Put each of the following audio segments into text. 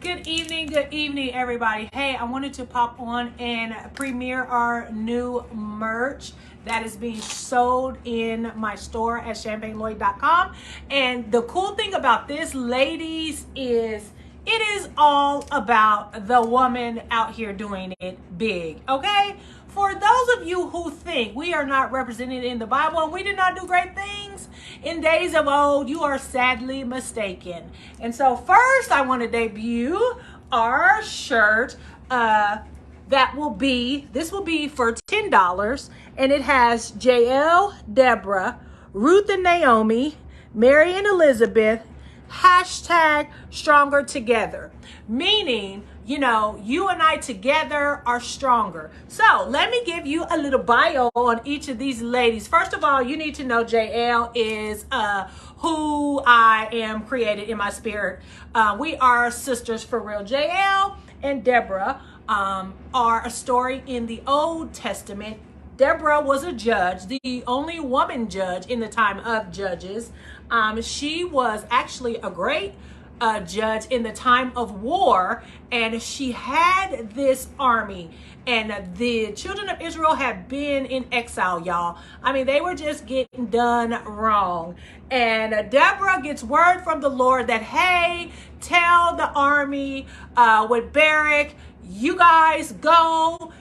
Good evening, everybody. Hey, I wanted to pop on and premiere our new merch that is being sold in my store at champagneloyd.com. And the cool thing about this, ladies, is it is all about the woman out here doing it big, okay? For those of you who think we are not represented in the Bible and we did not do great things in days of old, you are sadly mistaken. And so first I want to debut our shirt this will be for $10, and it has Jael, Deborah, Ruth and Naomi, Mary and Elizabeth, hashtag stronger together, meaning, you know, you and I together are stronger. So let me give you a little bio on each of these ladies. First of all, you need to know Jael is who I am created in my spirit. We are sisters for real. Jael and Deborah are a story in the Old Testament. Deborah was a judge, the only woman judge in the time of Judges. She was actually a great judge in the time of war, and she had this army, and the children of Israel had been in exile, y'all. I mean, they were just getting done wrong. And Deborah gets word from the Lord that, hey, tell the army with Barak, you guys go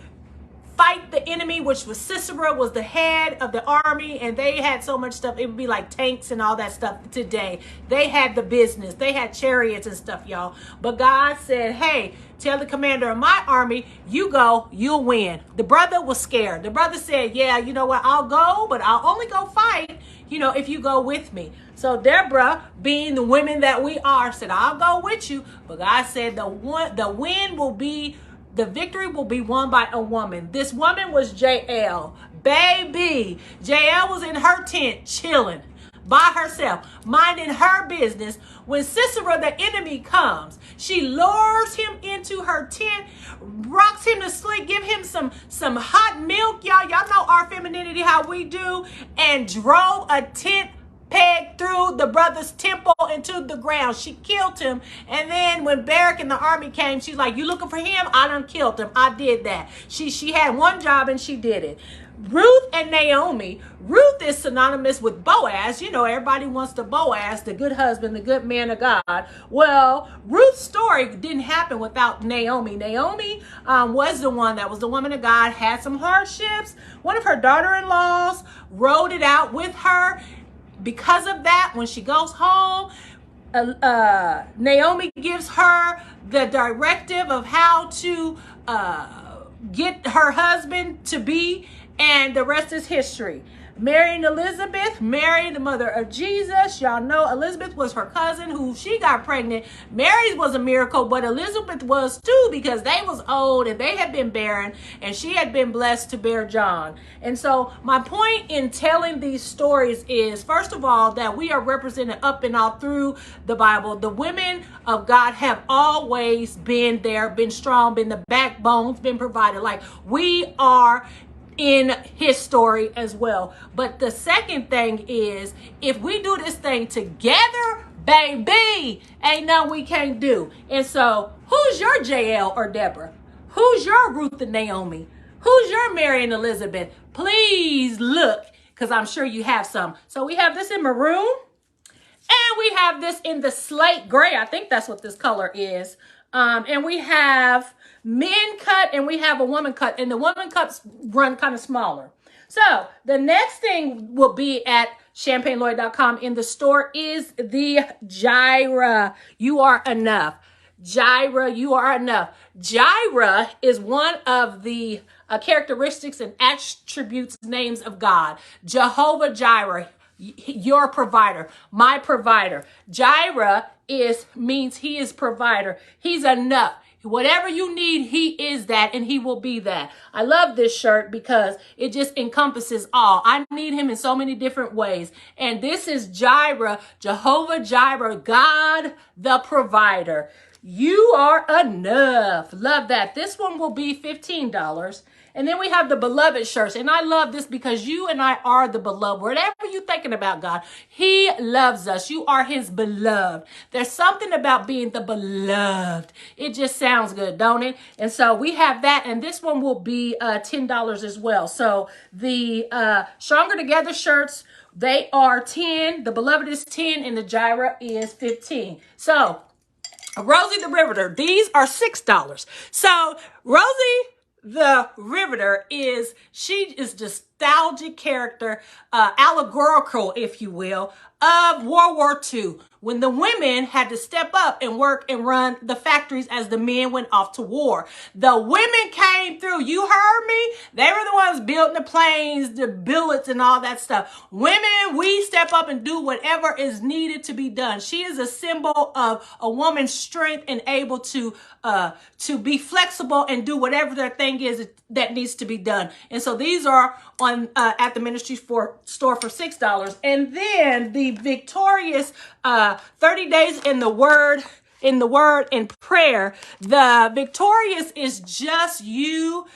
fight the enemy, which was Sisera, was the head of the army, and they had so much stuff. It would be like tanks and all that stuff today. They had the business. They had chariots and stuff, y'all. But God said, hey, tell the commander of my army, you go, you'll win. The brother was scared. The brother said, yeah, you know what, I'll go, but I'll only go fight, you know, if you go with me. So Deborah, being the women that we are, said, I'll go with you. But God said the victory will be won by a woman. This woman was Jael. Baby, Jael was in her tent chilling by herself, minding her business. When Sisera, the enemy, comes, she lures him into her tent, rocks him to sleep, give him some hot milk. Y'all know our femininity, how we do, and drove a tent peg through the brother's temple into the ground. She killed him. And then when Barak and the army came, she's like, you looking for him? I done killed him. I did that. She had one job and she did it. Ruth and Naomi. Ruth is synonymous with Boaz. You know, everybody wants the Boaz, the good husband, the good man of God. Well, Ruth's story didn't happen without Naomi. Naomi was the one that was the woman of God, had some hardships. One of her daughter-in-laws rode it out with her. Because of that, when she goes home, Naomi gives her the directive of how to get her husband to be, and the rest is history. Mary and Elizabeth, Mary, the mother of Jesus. Y'all know Elizabeth was her cousin who she got pregnant. Mary's was a miracle, but Elizabeth was too, because they was old and they had been barren, and she had been blessed to bear John. And so my point in telling these stories is, first of all, that we are represented up and all through the Bible. The women of God have always been there, been strong, been the backbones, been provided. Like, we are in his story as well. But the second thing is, if we do this thing together, baby, ain't nothing we can't do. And so, who's your Jael or Deborah? Who's your Ruth and Naomi? Who's your Mary and Elizabeth? Please look, because I'm sure you have some. So we have this in maroon, and we have this in the slate gray. I think that's what this color is. And we have men cut and we have a woman cut, and the woman cuts run kind of smaller. So the next thing will be at champagneloyd.com in the store is the Jireh. You are enough. Jireh, you are enough. Jireh is one of the characteristics and attributes, names of God. Jehovah Jireh, your provider, my provider. Jireh means he is provider. He's enough. Whatever you need, he is that, and he will be that. I love this shirt because it just encompasses all. I need him in so many different ways. And this is Jireh, Jehovah Jireh, God the provider. You Are Enough. Love that. This one will be $15. And then we have the beloved shirts. And I love this because you and I are the beloved. Whatever you're thinking about, God, he loves us. You are his beloved. There's something about being the beloved. It just sounds good, don't it? And so we have that. And this one will be $10 as well. So the Stronger Together shirts, they are 10. The beloved is 10 and the Gyra is 15. So Rosie the Riveter, these are $6. So Rosie the Riveter she is nostalgic character, allegorical, if you will, of World War II, when the women had to step up and work and run the factories as the men went off to war. The women came through. You heard me? They were the ones building the planes, the bullets, and all that stuff. Women, we step up and do whatever is needed to be done. She is a symbol of a woman's strength and able to be flexible and do whatever their thing is that needs to be done. And so these are on at the ministry store for $6. And then the victorious 30 days in the word and prayer. The victorious is just you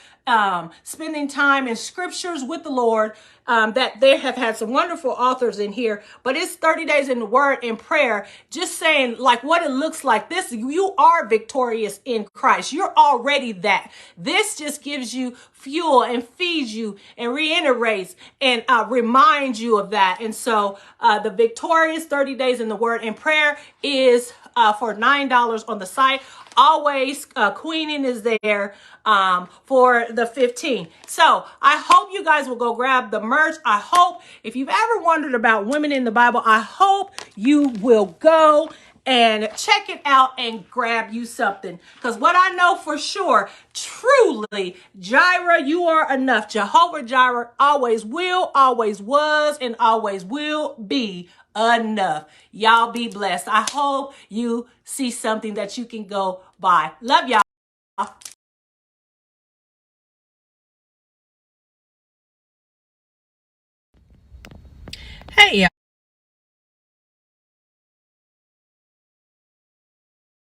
spending time in scriptures with the Lord. That they have had some wonderful authors in here, but it's 30 days in the word and prayer, just saying like what it looks like. This, you are victorious in Christ. You're already that. This just gives you fuel and feeds you and reiterates and reminds you of that. And so the victorious 30 days in the word and prayer is for $9 on the site. Always Queening is there for the 15. So I hope you guys will go grab the merch. I hope if you've ever wondered about women in the Bible, I hope you will go and check it out and grab you something. Because what I know for sure, truly, Gyra, you are enough. Jehovah Jireh always will, always was, and always will be enough. Y'all be blessed. I hope you see something that you can go buy. Love y'all. Hey, y'all.